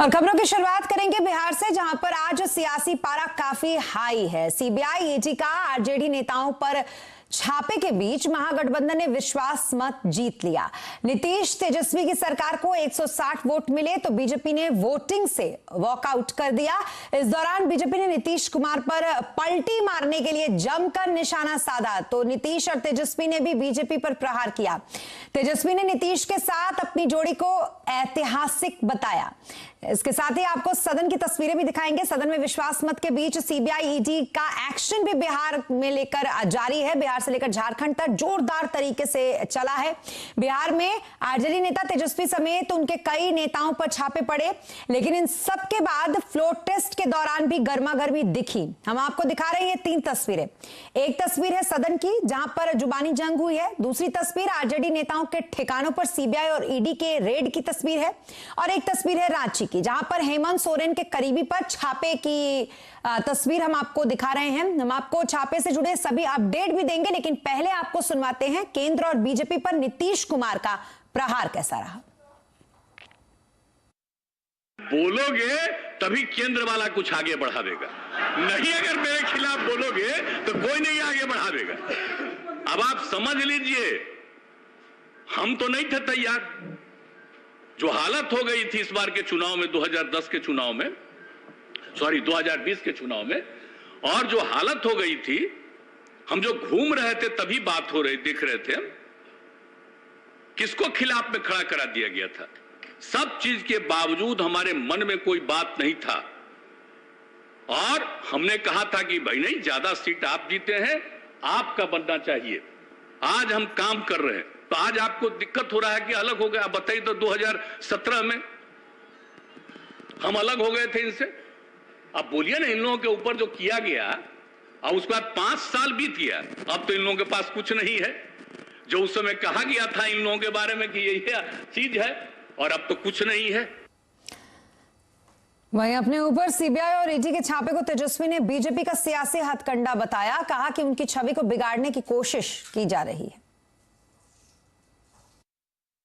और खबरों की शुरुआत करेंगे बिहार से, जहां पर आज सियासी पारा काफी हाई है। सीबीआई ईडी का आरजेडी नेताओं पर छापे के बीच महागठबंधन ने विश्वास मत जीत लिया। नीतीश तेजस्वी की सरकार को 160 वोट मिले तो बीजेपी ने वोटिंग से वॉकआउट कर दिया। इस दौरान बीजेपी ने नीतीश कुमार पर पलटी मारने के लिए जमकर निशाना साधा तो नीतीश और तेजस्वी ने भी बीजेपी पर प्रहार किया। तेजस्वी ने नीतीश के साथ अपनी जोड़ी को ऐतिहासिक बताया। इसके साथ ही आपको सदन की तस्वीरें भी दिखाएंगे। सदन में विश्वास मत के बीच सीबीआई ईडी का एक्शन भी बिहार में लेकर जारी है। बिहार से लेकर झारखंड तक जोरदार तरीके से चला है। बिहार में आरजेडी नेता तेजस्वी समेत उनके कई नेताओं पर छापे पड़े, लेकिन इन सब के बाद फ्लोर टेस्ट के दौरान भी गर्मागर्मी दिखी। हम आपको दिखा रहे हैं 3 तस्वीरें। एक तस्वीर है सदन की, जहां पर जुबानी जंग हुई है। दूसरी तस्वीर आरजेडी नेताओं के ठिकानों पर सीबीआई और ईडी के रेड की तस्वीर है, और एक तस्वीर है रांची की, जहां पर हेमंत सोरेन के करीबी पर छापे की तस्वीर हम आपको दिखा रहे हैं। हम आपको छापे से जुड़े सभी अपडेट भी देंगे, लेकिन पहले आपको सुनवाते हैं केंद्र और बीजेपी पर नीतीश कुमार का प्रहार कैसा रहा। बोलोगे तभी केंद्र वाला कुछ आगे बढ़ा देगा, नहीं अगर मेरे खिलाफ बोलोगे तो कोई नहीं आगे बढ़ा देगा। अब आप समझ लीजिए, हम तो नहीं थे तैयार। जो हालत हो गई थी इस बार के चुनाव में, 2010 के चुनाव में, 2020 के चुनाव में, और जो हालत हो गई थी, हम जो घूम रहे थे तभी बात हो रही, दिख रहे थे, किसको खिलाफ में खड़ा करा दिया गया था। सब चीज के बावजूद हमारे मन में कोई बात नहीं था, और हमने कहा था कि भाई नहीं, ज्यादा सीट आप जीते हैं, आपका बनना चाहिए। आज हम काम कर रहे हैं, तो आज आपको दिक्कत हो रहा है कि अलग हो गया। आप बताइए तो 2017 में हम अलग हो गए थे इनसे। अब बोलिए ना, इन लोगों के ऊपर जो किया गया, और उसके बाद 5 साल बीत गया, अब तो इन लोगों के पास कुछ नहीं है। जो उस समय कहा गया था इन लोगों के बारे में कि यही चीज है, और अब तो कुछ नहीं है। वहीं अपने ऊपर सीबीआई और ईडी के छापे को तेजस्वी ने बीजेपी का सियासी हथकंडा बताया। कहा कि उनकी छवि को बिगाड़ने की कोशिश की जा रही है।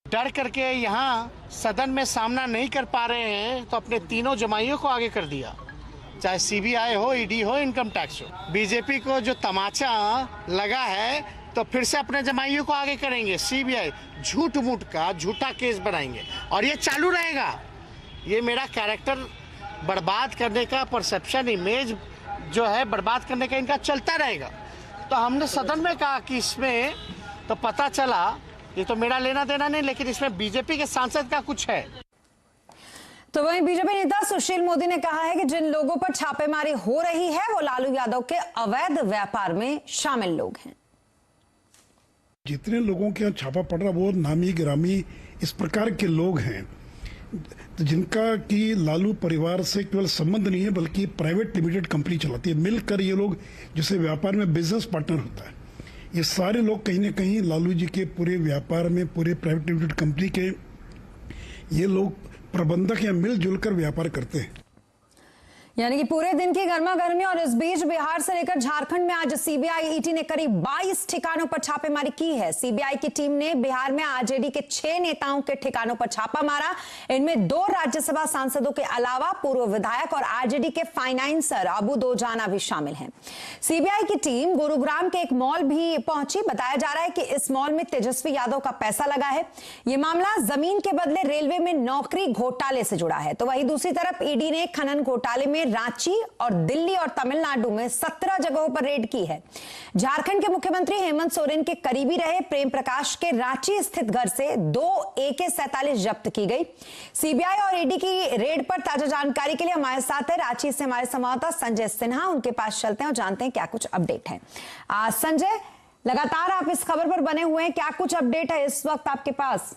डर करके यहाँ सदन में सामना नहीं कर पा रहे हैं तो अपने तीनों जमाइयों को आगे कर दिया, चाहे सीबीआई हो, ईडी हो, इनकम टैक्स हो। बीजेपी को जो तमाचा लगा है तो फिर से अपने जमाइयों को आगे करेंगे। सीबीआई झूठ मूठ का झूठा केस बनाएंगे, और ये चालू रहेगा। ये मेरा कैरेक्टर बर्बाद करने का, परसेप्शन, इमेज जो है बर्बाद करने का इनका चलता रहेगा। तो हमने सदन में कहा कि इसमें तो पता चला, ये तो मेरा लेना देना नहीं, लेकिन इसमें बीजेपी के सांसद का कुछ है। तो वहीं बीजेपी नेता सुशील मोदी ने कहा है कि जिन लोगों पर छापेमारी हो रही है वो लालू यादव के अवैध व्यापार में शामिल लोग हैं। जितने लोगों के यहाँ छापा पड़ रहा वो नामी गिरामी इस प्रकार के लोग हैं, तो जिनका कि लालू परिवार से केवल संबंध नहीं है, बल्कि प्राइवेट लिमिटेड कंपनी चलाती है। मिलकर ये लोग, जिसे व्यापार में बिजनेस पार्टनर होता है, ये सारे लोग कहीं ना कहीं लालू जी के पूरे व्यापार में, पूरे प्राइवेट लिमिटेड कंपनी के ये लोग प्रबंधक या मिलजुल कर व्यापार करते हैं। यानी कि पूरे दिन की गर्मा गर्मी। और इस बीच बिहार से लेकर झारखंड में आज सीबीआई ईडी ने करीब 22 ठिकानों पर छापेमारी की है। सीबीआई की टीम ने बिहार में आरजेडी के 6 नेताओं के ठिकानों पर छापा मारा। इनमें 2 राज्यसभा सांसदों के अलावा पूर्व विधायक और आरजेडी के फाइनेंसर अबू दोजाना भी शामिल हैं। सीबीआई की टीम गुरुग्राम के एक मॉल भी पहुंची। बताया जा रहा है कि इस मॉल में तेजस्वी यादव का पैसा लगा है। यह मामला जमीन के बदले रेलवे में नौकरी घोटाले से जुड़ा है। तो वहीं दूसरी तरफ ईडी ने खनन घोटाले में रांची और दिल्ली और तमिलनाडु में 17 जगहों पर रेड की है। झारखंड के मुख्यमंत्री हेमंत सोरेन के करीबी रहे प्रेम प्रकाश के रांची स्थित घर से 2 AK-47 जब्त की गई। सीबीआई और ईडी की रेड पर ताजा जानकारी के लिए हमारे साथ है रांची से हमारे संवाददाता संजय सिन्हा। उनके पास चलते हैं और जानते हैं क्या कुछ अपडेट है। संजय, लगातार आप इस खबर पर बने हुए हैं, क्या कुछ अपडेट है इस वक्त आपके पास?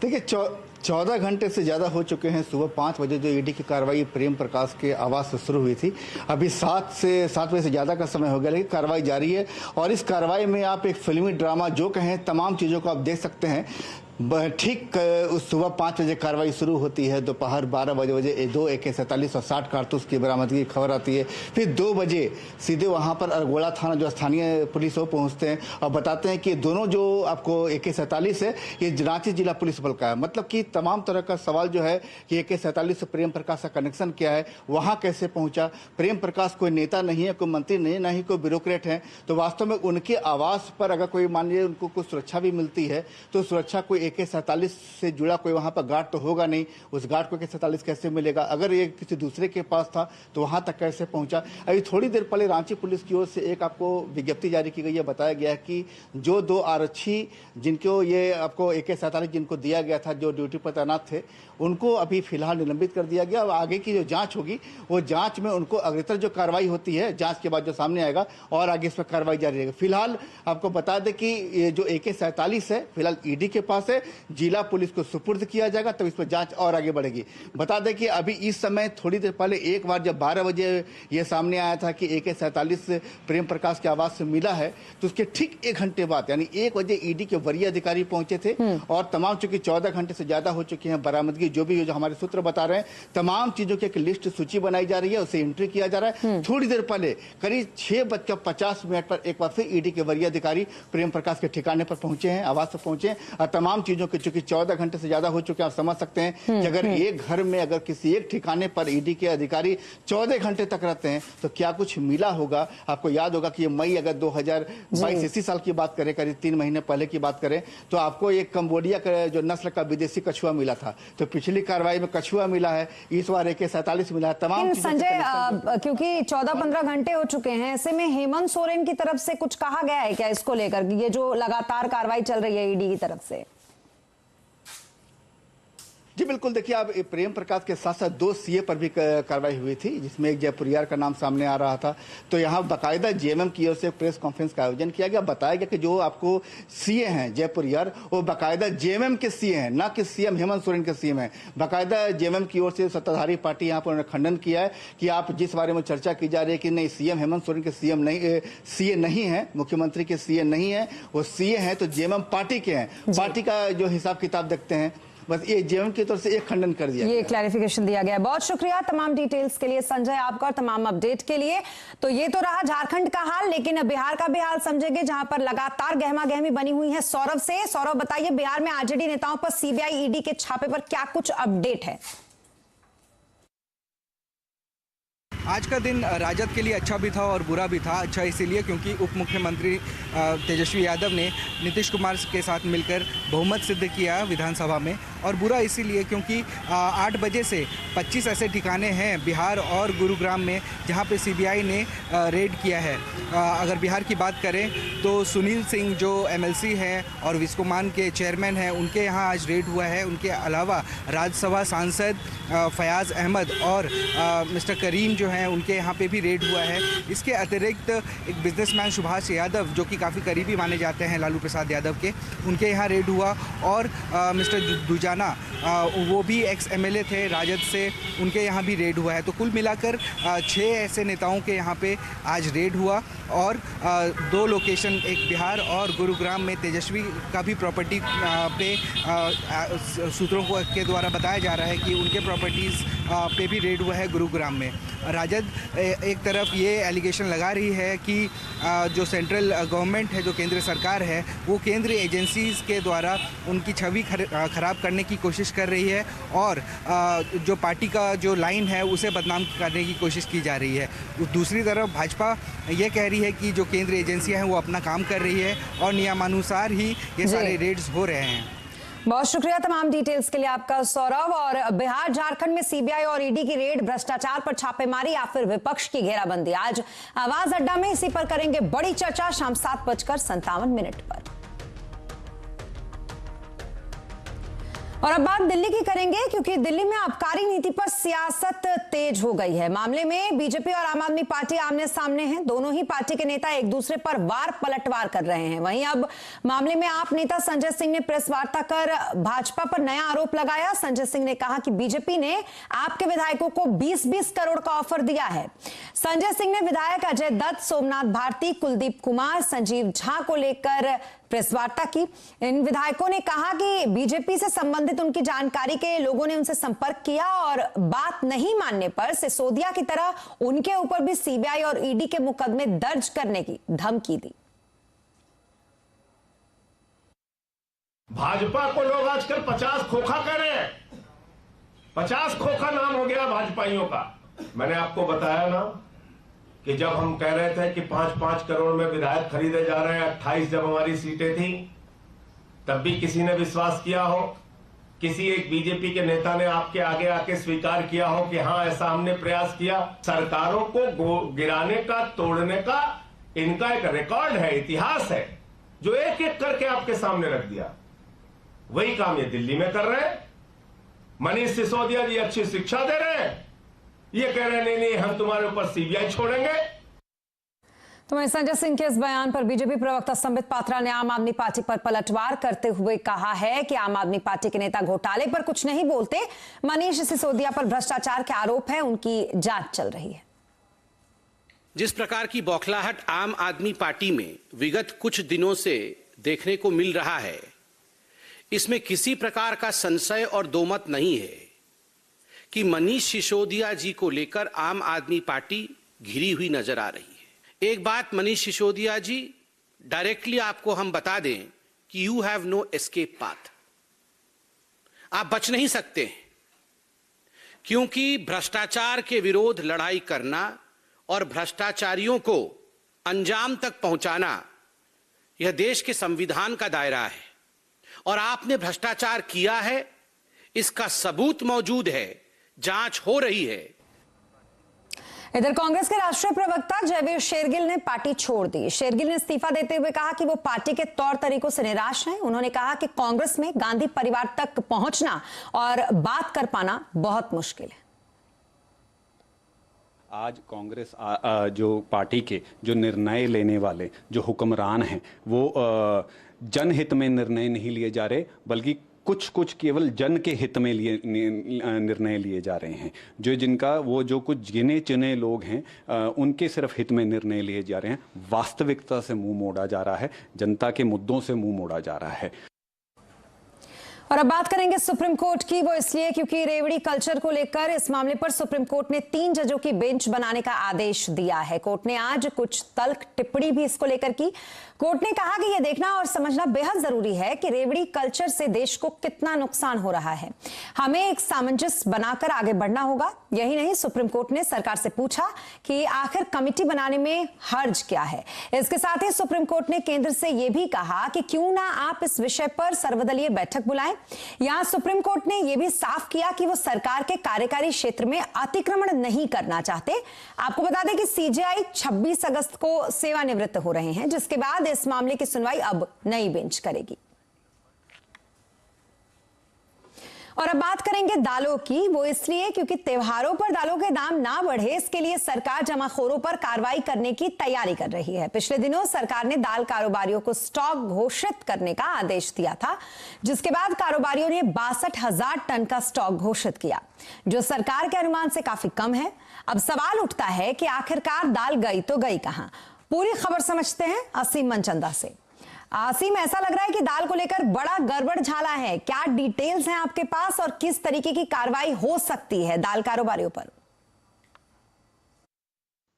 देखिए, 14 घंटे से ज़्यादा हो चुके हैं। सुबह 5 बजे जो ईडी की कार्रवाई प्रेम प्रकाश के आवास से शुरू हुई थी, अभी 7 बजे से ज़्यादा का समय हो गया, लेकिन कार्रवाई जारी है। और इस कार्रवाई में आप एक फिल्मी ड्रामा जो कहें, तमाम चीज़ों को आप देख सकते हैं। ठीक उस सुबह 5 बजे कार्रवाई शुरू होती है। दोपहर 12 बजे 2 AK-47 और 60 कारतूस की बरामदगी की खबर आती है। फिर 2 बजे सीधे वहां पर अरगोड़ा थाना जो स्थानीय पुलिस वो पहुंचते हैं और बताते हैं कि दोनों जो आपको AK-47 है, ये रांची जिला पुलिस बल का है। मतलब कि तमाम तरह का सवाल जो है कि AK-47 से प्रेम प्रकाश का कनेक्शन क्या है, वहां कैसे पहुंचा। प्रेम प्रकाश कोई नेता नहीं है, कोई मंत्री नहीं है, ना ही कोई ब्यूरोक्रेट है। तो वास्तव में उनके आवास पर अगर कोई मान लीजिए उनको कुछ सुरक्षा भी मिलती है तो सुरक्षा कोई AK-47 से जुड़ा कोई वहां पर गार्ड तो होगा नहीं। उस गार्ड को AK-47 कैसे मिलेगा? अगर ये किसी दूसरे के पास था तो वहां तक कैसे पहुंचा? अभी थोड़ी देर पहले रांची पुलिस की ओर से एक आपको विज्ञप्ति जारी की गई है। बताया गया है कि जो 2 आरक्षी जिनको ये आपको AK-47 जिनको दिया गया था, जो ड्यूटी पर तैनात थे, उनको अभी फिलहाल निलंबित कर दिया गया। आगे की जो जांच होगी वो जांच में उनको अग्रतर जो कार्रवाई होती है जांच के बाद जो सामने आएगा और आगे इस पर कार्रवाई जारी रहेगी। फिलहाल आपको बता दें कि ये जो AK-47 है फिलहाल ईडी के पास है, जिला पुलिस को सुपुर्द किया जाएगा, तब इस पर जांच और आगे बढ़ेगी। बता दें कि अभी इस समय थोड़ी देर पहले एक बार जब 12 बजे ये सामने आया था कि AK-47 प्रेम प्रकाश के आवास से मिला है, तो उसके ठीक 1 घंटे बाद यानी 1 बजे ईडी के वरीय अधिकारी पहुंचे थे और तमाम चूंकि 14 घंटे से ज्यादा हो चुकी है बरामदगी, जो भी जो हमारे सूत्र बता रहे हैं, तमाम चीजों की एक लिस्ट सूची बनाई जा रही है, उसे एंट्री किया जा रहा है। थोड़ी देर पहले करीब 6:50 पर एक बार फिर ईडी के वरीय अधिकारी प्रेम प्रकाश के ठिकाने पर पहुंचे हैं, आवास पर पहुंचे हैं और तमाम चीजों की चूंकि 14 घंटे से ज्यादा हो चुके हैं, आप समझ सकते हैं कि अगर एक घर में अगर किसी एक ठिकाने पर ईडी के अधिकारी 14 घंटे तक रहते हैं तो क्या कुछ मिला होगा। आपको याद होगा कि ये मई अगर 2022 इसी साल की बात करें, करीब 3 महीने पहले की बात करें, तो आपको एक कंबोडिया का जो नस्ल का विदेशी कछुआ मिला था। तो पिछली कार्रवाई में कछुआ मिला है, इस बार AK-47 मिला है। तमाम संजय, क्योंकि 14-15 घंटे हो चुके हैं, ऐसे में हेमंत सोरेन की तरफ से कुछ कहा गया है क्या इसको लेकर, ये जो लगातार कार्रवाई चल रही है ईडी की तरफ से? जी बिल्कुल, देखिए आप प्रेम प्रकाश के साथ साथ 2 CA पर भी कार्रवाई हुई थी, जिसमें एक जयपुरियार का नाम सामने आ रहा था। तो यहाँ बाकायदा JMM की ओर से प्रेस कॉन्फ्रेंस का आयोजन किया गया। बताया गया कि जो आपको CA हैं जयपुरियार, वो बाकायदा JMM के CA हैं, ना कि CM हेमंत सोरेन के CM हैं। बाकायदा JMM की ओर से सत्ताधारी पार्टी यहाँ पर उन्होंने खंडन किया है कि आप जिस बारे में चर्चा की जा रही है कि नहीं CM हेमंत सोरेन के CA नहीं है, मुख्यमंत्री के CA नहीं है, वो CA हैं तो JMM पार्टी के हैं। पार्टी का जो हिसाब किताब देखते हैं, बस ये JMM की तरफ से एक खंडन कर दिया, ये क्लैरिफिकेशन दिया गया। बहुत शुक्रिया तमाम डिटेल्स के लिए संजय आपका और तमाम अपडेट के लिए। तो ये तो रहा झारखंड का हाल, लेकिन बिहार का भी हाल समझेंगे, जहां पर लगातार गहमा गहमी बनी हुई है सौरभ से। सौरभ बताइए, बिहार में आरजेडी नेताओं पर CBI ईडी के छापे पर क्या कुछ अपडेट है? आज का दिन राजद के लिए अच्छा भी था और बुरा भी था। अच्छा इसीलिए क्योंकि उप मुख्यमंत्री तेजस्वी यादव ने नीतीश कुमार के साथ मिलकर बहुमत सिद्ध किया विधानसभा में, और बुरा इसीलिए क्योंकि 8 बजे से 25 ऐसे ठिकाने हैं बिहार और गुरुग्राम में जहां पे CBI ने रेड किया है। अगर बिहार की बात करें तो सुनील सिंह जो MLC हैं और विस्कोमान के चेयरमैन हैं, उनके यहाँ आज रेड हुआ है। उनके अलावा राज्यसभा सांसद फयाज़ अहमद और मिस्टर करीम जो हैं, उनके यहाँ पे भी रेड हुआ है। इसके अतिरिक्त एक बिजनेसमैन सुभाष यादव जो कि काफ़ी करीबी माने जाते हैं लालू प्रसाद यादव के, उनके यहाँ रेड हुआ। और मिस्टर दुजाना वो भी एक्स MLA थे राजद से, उनके यहाँ भी रेड हुआ है। तो कुल मिलाकर 6 ऐसे नेताओं के यहाँ पे आज रेड हुआ। और 2 लोकेशन, एक बिहार और गुरुग्राम में तेजस्वी का भी प्रॉपर्टी पे सूत्रों के द्वारा बताया जा रहा है कि उनके प्रॉपर्टीज़ पे भी रेड हुआ है गुरुग्राम में। राजद एक तरफ ये एलिगेशन लगा रही है कि जो सेंट्रल गवर्नमेंट है, जो केंद्र सरकार है, वो केंद्रीय एजेंसीज़ के द्वारा उनकी छवि खराब करने की कोशिश कर रही है और जो पार्टी का जो लाइन है उसे बदनाम करने की कोशिश की जा रही है। दूसरी तरफ भाजपा ये कह रही है कि जो केंद्रीय एजेंसियां हैं वो अपना काम कर रही है और नियमानुसार ही ये सारे रेड्स हो रहे हैं। बहुत शुक्रिया तमाम डिटेल्स के लिए आपका सौरभ। और बिहार झारखंड में CBI और ईडी की रेड, भ्रष्टाचार पर छापेमारी या फिर विपक्ष की घेराबंदी, आज आवाज अड्डा में इसी पर करेंगे बड़ी चर्चा शाम 7:57 पर। और अब बात दिल्ली की करेंगे, क्योंकि दिल्ली में आबकारी नीति पर सियासत तेज हो गई है। मामले में बीजेपी और आम आदमी पार्टी आमने सामने हैं। दोनों ही पार्टी के नेता एक दूसरे पर वार पलटवार कर रहे हैं। वहीं अब मामले में आप नेता संजय सिंह ने प्रेस वार्ता कर भाजपा पर नया आरोप लगाया। संजय सिंह ने कहा कि बीजेपी ने आपके विधायकों को 20-20 करोड़ का ऑफर दिया है। संजय सिंह ने विधायक अजय दत्त, सोमनाथ भारती, कुलदीप कुमार, संजीव झा को लेकर प्रेस वार्ता की। इन विधायकों ने कहा कि बीजेपी से संबंधित उनकी जानकारी के लोगों ने उनसे संपर्क किया और बात नहीं मानने पर सिसोदिया की तरह उनके ऊपर भी CBI और ईडी के मुकदमे दर्ज करने की धमकी दी। भाजपा को लोग आजकल 50 खोखा कह रहे हैं। 50 खोखा नाम हो गया भाजपाइयों का। मैंने आपको बताया ना कि जब हम कह रहे थे कि 5-5 करोड़ में विधायक खरीदे जा रहे हैं, 28 जब हमारी सीटें थी, तब भी किसी ने विश्वास किया हो? किसी एक बीजेपी के नेता ने आपके आगे आके स्वीकार किया हो कि हाँ ऐसा हमने प्रयास किया? सरकारों को गिराने का, तोड़ने का इनका एक रिकॉर्ड है, इतिहास है, जो एक एक करके आपके सामने रख दिया। वही काम ये दिल्ली में कर रहे हैं। मनीष सिसोदिया जी अच्छी शिक्षा दे रहे हैं, ये कह रहे हैं नहीं हम तुम्हारे ऊपर सीबीआई छोड़ेंगे। तो वहीं संजय सिंह के इस बयान पर बीजेपी प्रवक्ता संबित पात्रा ने आम आदमी पार्टी पर पलटवार करते हुए कहा है कि आम आदमी पार्टी के नेता घोटाले पर कुछ नहीं बोलते। मनीष सिसोदिया पर भ्रष्टाचार के आरोप है, उनकी जांच चल रही है। जिस प्रकार की बौखलाहट आम आदमी पार्टी में विगत कुछ दिनों से देखने को मिल रहा है, इसमें किसी प्रकार का संशय और दोमत नहीं है कि मनीष सिसोदिया जी को लेकर आम आदमी पार्टी घिरी हुई नजर आ रही है। एक बात मनीष सिसोदिया जी, डायरेक्टली आपको हम बता दें कि you have no escape path. आप बच नहीं सकते, क्योंकि भ्रष्टाचार के विरोध लड़ाई करना और भ्रष्टाचारियों को अंजाम तक पहुंचाना यह देश के संविधान का दायरा है, और आपने भ्रष्टाचार किया है, इसका सबूत मौजूद है, जांच हो रही है। इधर कांग्रेस के राष्ट्रीय प्रवक्ता जयवीर शेरगिल ने पार्टी छोड़ दी। शेरगिल ने इस्तीफा देते हुए कहा कि वो पार्टी के तौर तरीकों से निराश हैं। उन्होंने कहा कि कांग्रेस में गांधी परिवार तक पहुंचना और बात कर पाना बहुत मुश्किल है। आज कांग्रेस जो पार्टी के जो निर्णय लेने वाले जो हुक्मरान हैं, वो जनहित में निर्णय नहीं लिए जा रहे, बल्कि कुछ केवल जन के हित में निर्णय लिए जा रहे हैं। जो कुछ गिने चुने लोग हैं, उनके सिर्फ हित में निर्णय लिए जा रहे हैं। वास्तविकता से मुंह मोड़ा जा रहा है, जनता के मुद्दों से मुंह मोड़ा जा रहा है। और अब बात करेंगे सुप्रीम कोर्ट की, वो इसलिए क्योंकि रेवड़ी कल्चर को लेकर इस मामले पर सुप्रीम कोर्ट ने 3 जजों की बेंच बनाने का आदेश दिया है। कोर्ट ने आज कुछ तल्ख टिप्पणी भी इसको लेकर की। कोर्ट ने कहा कि यह देखना और समझना बेहद जरूरी है कि रेवड़ी कल्चर से देश को कितना नुकसान हो रहा है। हमें एक सामंजस्य बनाकर आगे बढ़ना होगा। यही नहीं, सुप्रीम कोर्ट ने सरकार से पूछा कि आखिर कमेटी बनाने में हर्ज क्या है। इसके साथ ही सुप्रीम कोर्ट ने केंद्र से यह भी कहा कि क्यों ना आप इस विषय पर सर्वदलीय बैठक बुलाएं। यहां सुप्रीम कोर्ट ने यह भी साफ किया कि वो सरकार के कार्यकारी क्षेत्र में अतिक्रमण नहीं करना चाहते। आपको बता दें कि सीजेआई 26 अगस्त को सेवानिवृत्त हो रहे हैं, जिसके बाद इस मामले की सुनवाई अब नई बेंच करेगी। और अब बात करेंगे दालों की, वो इसलिए क्योंकि त्योहारों पर दालों के दाम ना बढ़े, इसके लिए सरकार जमाखोरों पर कार्रवाई करने की तैयारी कर रही है। पिछले दिनों सरकार ने दाल कारोबारियों को स्टॉक घोषित करने का आदेश दिया था, जिसके बाद कारोबारियों ने 62,000 टन का स्टॉक घोषित किया, जो सरकार के अनुमान से काफी कम है। अब सवाल उठता है कि आखिरकार दाल गई तो गई कहां। पूरी खबर समझते हैं असीम मनचंदा से। असीम, ऐसा लग रहा है कि दाल को लेकर बड़ा गड़बड़ झाला है, क्या डिटेल्स हैं आपके पास और किस तरीके की कार्रवाई हो सकती है दाल कारोबारियों पर?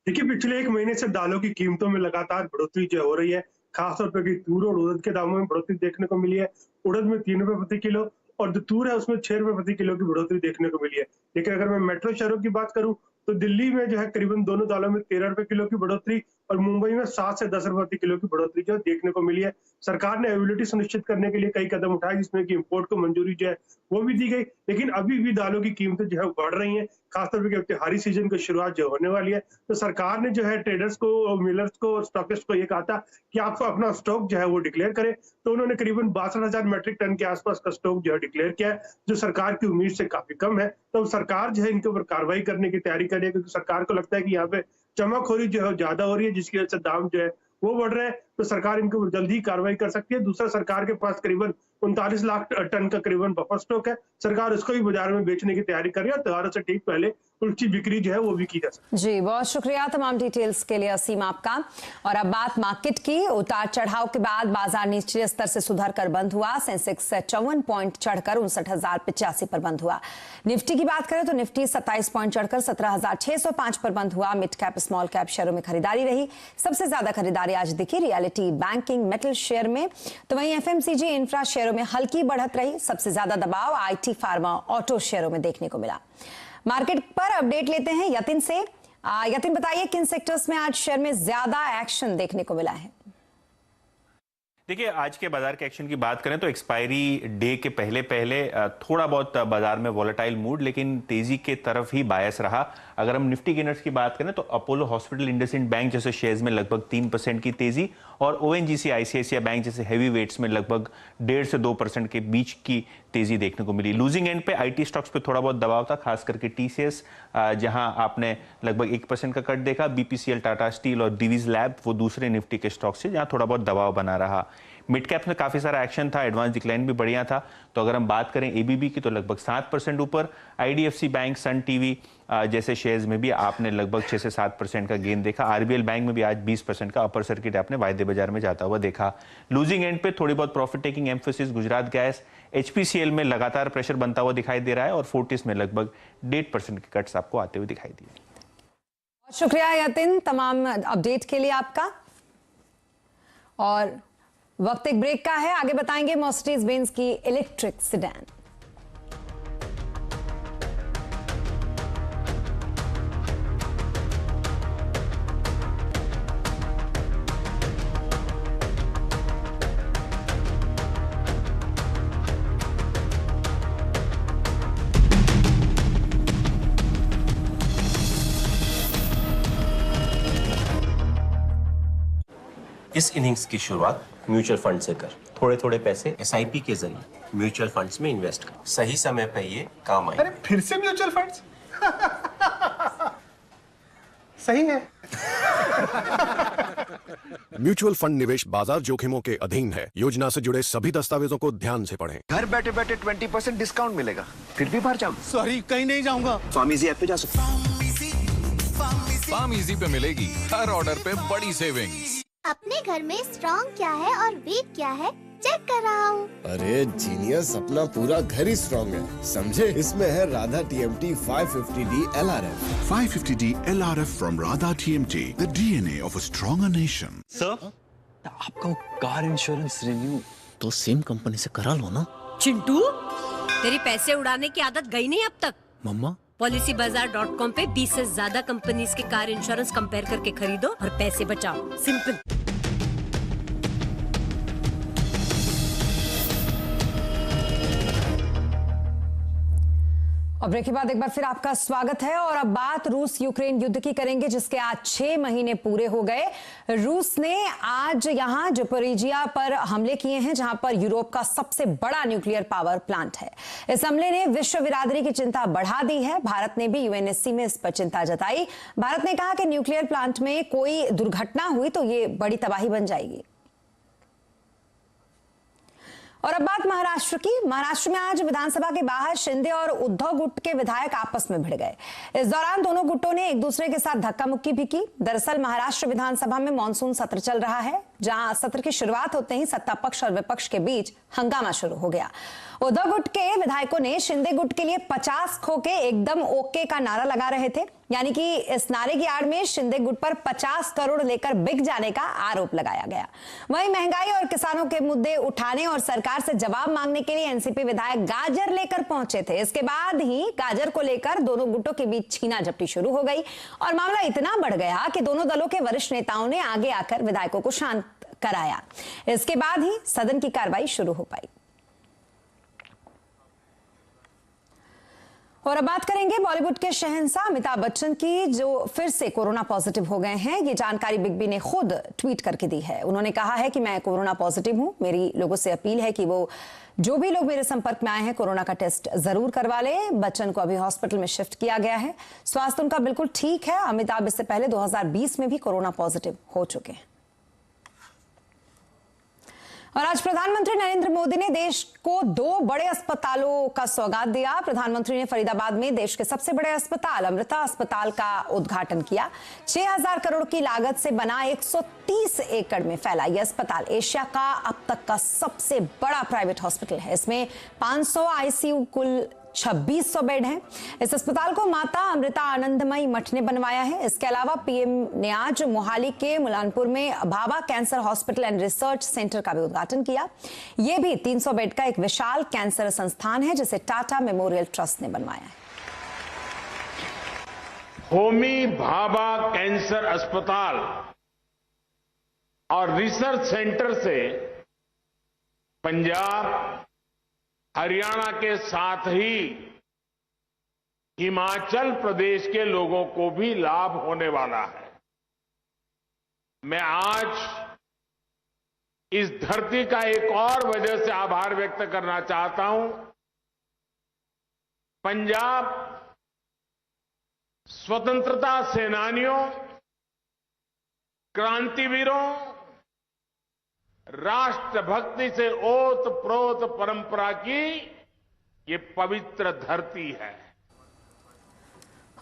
देखिए, पिछले 1 महीने से दालों की कीमतों में लगातार बढ़ोतरी जो हो रही है। खासतौर पर तूर और उड़द के दामों में बढ़ोतरी देखने को मिली है। उड़द में 3 रुपए प्रति किलो और जो तूर है उसमें 6 रुपए प्रति किलो की बढ़ोतरी देखने को मिली है। लेकिन अगर मैं मेट्रो शहरों की बात करूं तो दिल्ली में जो है करीबन दोनों दालों में 13 रुपए किलो की बढ़ोतरी और मुंबई में 7 से 10 रुपए प्रति किलो की बढ़ोतरी जो देखने को मिली है। सरकार ने अवेलेबिलिटी सुनिश्चित करने के लिए कई कदम उठाए, जिसमें कि इंपोर्ट को मंजूरी जो है वो भी दी गई। लेकिन अभी भी दालों की कीमतें जो है बढ़ रही हैं, खासतौर पर त्योहारी सीजन की शुरुआत जो होने वाली है। तो सरकार ने जो है ट्रेडर्स को, मिलर्स को और स्टॉकिस्ट को ये कहा था कि आपको अपना स्टॉक जो है वो डिक्लेयर करें। तो उन्होंने करीबन 62,000 मेट्रिक टन के आसपास का स्टॉक जो है डिक्लेयर किया है, जो सरकार की उम्मीद से काफी कम है। तो सरकार जो है इनके ऊपर कार्रवाई करने की तैयारी कर रही है, क्योंकि सरकार को लगता है कि यहाँ पे जमाखोरी जो है ज्यादा हो रही है, जिसकी वजह से दाम जो है वो बढ़ रहे हैं। तो सरकार इनके ऊपर जल्दी ही कार्रवाई कर सकती है। दूसरा, सरकार के पास करीबन 39 लाख टन का करीबन बफर स्टॉक है। सरकार उसको भी बाजार में बेचने की तैयारी कर रही है। त्योहारों से ठीक पहले उसकी बिक्री जो है वो भी की जा सकती है। जी, बहुत शुक्रिया तमाम डिटेल्स के लिए असीम आपका। और अब बात मार्केट की। उतार चढ़ाव के बाद बाजार निचले स्तर से सुधर कर बंद हुआ। सेंसेक्स 54 पॉइंट चढ़कर 59,085 पर बंद हुआ। निफ्टी की बात करें तो निफ्टी 27 पॉइंट चढ़कर 17,605 पर बंद हुआ। मिड कैप स्मॉल कैप शेयरों में खरीदारी रही। सबसे ज्यादा खरीदारी आज दिखी real hospitality, banking, metal share में, तो वहीं एफएमसीजी, इंफ्रा शेयरों में हल्की बढ़त रही। सबसे ज्यादा दबाव आईटी, फार्मा, ऑटो शेयरों में देखने को मिला। मार्केट पर अपडेट लेते हैं यतिन से। यतिन, बताइए किन सेक्टर्स में आज शेयर में ज्यादा एक्शन देखने को मिला है? देखिए, आज के बाजार के एक्शन की बात करें तो एक्सपायरी डे के पहले थोड़ा बहुत बाजार में वॉलेटाइल मूड, लेकिन तेजी के तरफ ही बायस रहा। अगर हम निफ्टी गेनर्स की बात करें तो अपोलो हॉस्पिटल, इंडसइंड बैंक जैसे शेयर्स में लगभग 3% की तेजी और ओएनजीसी, आईसीआईसीआई बैंक जैसे हैवी वेट्स में लगभग 1.5 से 2% के बीच की तेजी देखने को मिली। लूजिंग एंड पे आईटी स्टॉक्स पे थोड़ा बहुत दबाव था, खास करके टीसीएस जहां आपने लगभग 1% का कट देखा। बीपीसीएल, टाटा स्टील और दिवीज लैब वो दूसरे निफ्टी के स्टॉक्स से जहां थोड़ा बहुत दबाव बना रहा। मिड कैप में काफी सारा एक्शन था, एडवांस डिक्लाइन भी बढ़िया था। तो अगर हम बात करें एबीबी की तो लगभग 7% ऊपर। आईडीएफसी बैंक, सन टीवी जैसे शेयर्स में भी आपने लगभग 6 से 7% का गेन देखा। आरबीएल बैंक में भी आज 20% का अपर सर्किट आपने वायदे बाजार में जाता हुआ देखा। लूजिंग एंड पे थोड़ी बहुत profit taking emphasis Gujarat gas, HPCL में लगातार प्रेशर बनता हुआ दिखाई दे रहा है और फोर्टिस में लगभग 1.5% के कट्स आपको आते हुए दिखाई दिए। बहुत शुक्रिया यतिन तमाम अपडेट के लिए आपका। और वक्त एक ब्रेक का है, आगे बताएंगे मर्सिडीज बेंज की इलेक्ट्रिक सेडान। इस इनिंग्स की शुरुआत म्यूचुअल फंड से कर। थोड़े थोड़े पैसे एसआईपी के जरिए म्यूचुअल फंड्स में इन्वेस्ट कर। सही समय पे ये काम आए। अरे फिर से म्यूचुअल फंड्स? सही है। म्यूचुअल फंड निवेश बाजार जोखिमों के अधीन है। योजना से जुड़े सभी दस्तावेजों को ध्यान से पढ़ें। घर बैठे बैठे 20% डिस्काउंट मिलेगा, फिर भी बाहर जाऊँ? सॉरी, कहीं नहीं जाऊंगा। फार्म इजी ऐप पे जा सकते हैं। फार्म इजी पे मिलेगी हर ऑर्डर पे बड़ी सेविंग्स। अपने घर में स्ट्रॉन्ग क्या है और वीक क्या है चेक कर रहा हूँ। अरे जीनियस, अपना पूरा घर ही स्ट्रॉन्ग है, समझे? इसमें है Radha TMT 550D LRF। 550D LRF from Radha TMT, the DNA of a stronger nation. Sir, आपका कार इंश्योरेंस रिन्यू तो सेम कंपनी से करा लो ना। चिंटू, तेरी पैसे उड़ाने की आदत गई नहीं अब तक? मम्मा, PolicyBazaar.com पे 20 से ज्यादा कंपनीज के कार इंश्योरेंस कंपेयर करके खरीदो और पैसे बचाओ। सिंपल। और ब्रेक के बाद एक बार फिर आपका स्वागत है। और अब बात रूस यूक्रेन युद्ध की करेंगे, जिसके आज 6 महीने पूरे हो गए। रूस ने आज यहां ज़पोरिजिया पर हमले किए हैं, जहां पर यूरोप का सबसे बड़ा न्यूक्लियर पावर प्लांट है। इस हमले ने विश्व बिरादरी की चिंता बढ़ा दी है। भारत ने भी यूएनएससी में इस पर चिंता जताई। भारत ने कहा कि न्यूक्लियर प्लांट में कोई दुर्घटना हुई तो ये बड़ी तबाही बन जाएगी। और अब बात महाराष्ट्र की। महाराष्ट्र में आज विधानसभा के बाहर शिंदे और उद्धव गुट के विधायक आपस में भिड़ गए। इस दौरान दोनों गुटों ने एक दूसरे के साथ धक्का मुक्की भी की। दरअसल महाराष्ट्र विधानसभा में मानसून सत्र चल रहा है, जहां सत्र की शुरुआत होते ही सत्ता पक्ष और विपक्ष के बीच हंगामा शुरू हो गया। उद्धव गुट के विधायकों ने शिंदे गुट के लिए 50 खोके एकदम ओके का नारा लगा रहे थे, यानी कि इस नारे की आड़ में शिंदे गुट पर 50 करोड़ लेकर बिक जाने का आरोप लगाया गया। वहीं महंगाई और किसानों के मुद्दे उठाने और सरकार से जवाब मांगने के लिए एनसीपी विधायक गाजर लेकर पहुंचे थे। इसके बाद ही गाजर को लेकर दोनों गुटों के बीच छीना झपटी शुरू हो गई और मामला इतना बढ़ गया कि दोनों दलों के वरिष्ठ नेताओं ने आगे आकर विधायकों को शांत कराया। इसके बाद ही सदन की कार्रवाई शुरू हो पाई। और अब बात करेंगे बॉलीवुड के शहंशाह अमिताभ बच्चन की, जो फिर से कोरोना पॉजिटिव हो गए हैं। ये जानकारी बिग बी ने खुद ट्वीट करके दी है। उन्होंने कहा है कि मैं कोरोना पॉजिटिव हूं। मेरी लोगों से अपील है कि वो जो भी लोग मेरे संपर्क में आए हैं कोरोना का टेस्ट जरूर करवा ले। बच्चन को अभी हॉस्पिटल में शिफ्ट किया गया है। स्वास्थ्य उनका बिल्कुल ठीक है। अमिताभ इससे पहले 2020 में भी कोरोना पॉजिटिव हो चुके हैं। और आज प्रधानमंत्री नरेंद्र मोदी ने देश को 2 बड़े अस्पतालों का सौगात दिया। प्रधानमंत्री ने फरीदाबाद में देश के सबसे बड़े अस्पताल अमृता अस्पताल का उद्घाटन किया। 6000 करोड़ की लागत से बना 130 एकड़ में फैला यह अस्पताल एशिया का अब तक का सबसे बड़ा प्राइवेट हॉस्पिटल है। इसमें 500 आईसीयू, कुल 2600 बेड हैं। इस अस्पताल को माता अमृता आनंदमयी मठ ने बनवाया है। इसके अलावा पीएम ने आज मोहाली के मुलानपुर में Bhabha cancer hospital and research centre का भी उद्घाटन किया। यह भी 300 बेड का एक विशाल कैंसर संस्थान है जिसे टाटा मेमोरियल ट्रस्ट ने बनवाया है। होमी भाभा कैंसर अस्पताल और रिसर्च सेंटर से पंजाब, हरियाणा के साथ ही हिमाचल प्रदेश के लोगों को भी लाभ होने वाला है। मैं आज इस धरती का एक और वजह से आभार व्यक्त करना चाहता हूं। पंजाब स्वतंत्रता सेनानियों, क्रांतिवीरों, राष्ट्रभक्ति से ओत-प्रोत परंपरा की ये पवित्र धरती है।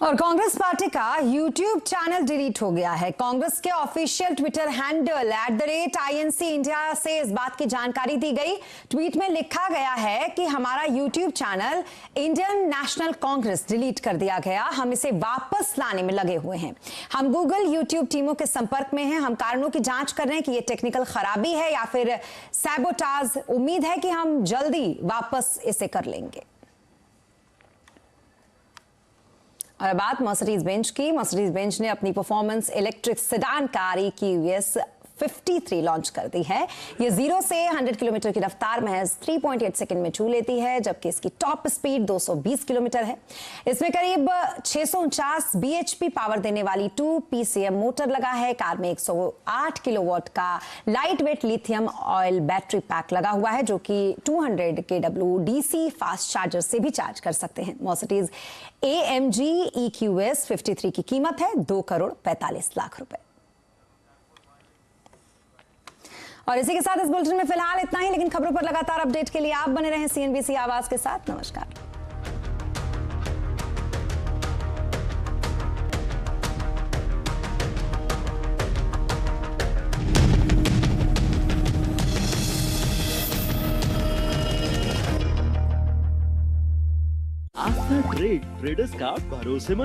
और कांग्रेस पार्टी का यूट्यूब चैनल डिलीट हो गया है। कांग्रेस के official Twitter handle @INC India से इस बात की जानकारी दी गई। ट्वीट में लिखा गया है कि हमारा YouTube channel Indian national Congress delete कर दिया गया। हम इसे वापस लाने में लगे हुए हैं। हम गूगल यूट्यूब टीमों के संपर्क में हैं। हम कारणों की जांच कर रहे हैं कि यह टेक्निकल खराबी है या फिर सैबोटाज। उम्मीद है कि हम जल्दी वापस इसे कर लेंगे। और बात मर्सिडीज बेंज की। मर्सिडीज बेंज ने अपनी performance electric sedan car EQS 53 launch कर दी है। ये 0 से 100 किलोमीटर की रफ्तार महज 3.8 सेकंड में छू लेती है, जबकि इसकी टॉप स्पीड 220 किलोमीटर है। इसमें करीब 649 bhp पावर देने वाली 2 PCM मोटर लगा है। कार में 108 किलोवाट का light weight lithium oil battery pack लगा हुआ है, जो कि 200 kW DC फास्ट चार्जर से भी चार्ज कर सकते हैं। मर्सिडीज AMG EQS 53 की कीमत है 2,45,00,000 रुपए। और इसी के साथ इस बुलेटिन में फिलहाल इतना ही, लेकिन खबरों पर लगातार अपडेट के लिए आप बने रहें CNBC आवाज के साथ। नमस्कार। आफ्टर ट्रेड ट्रेडर्स का भरोसेमंद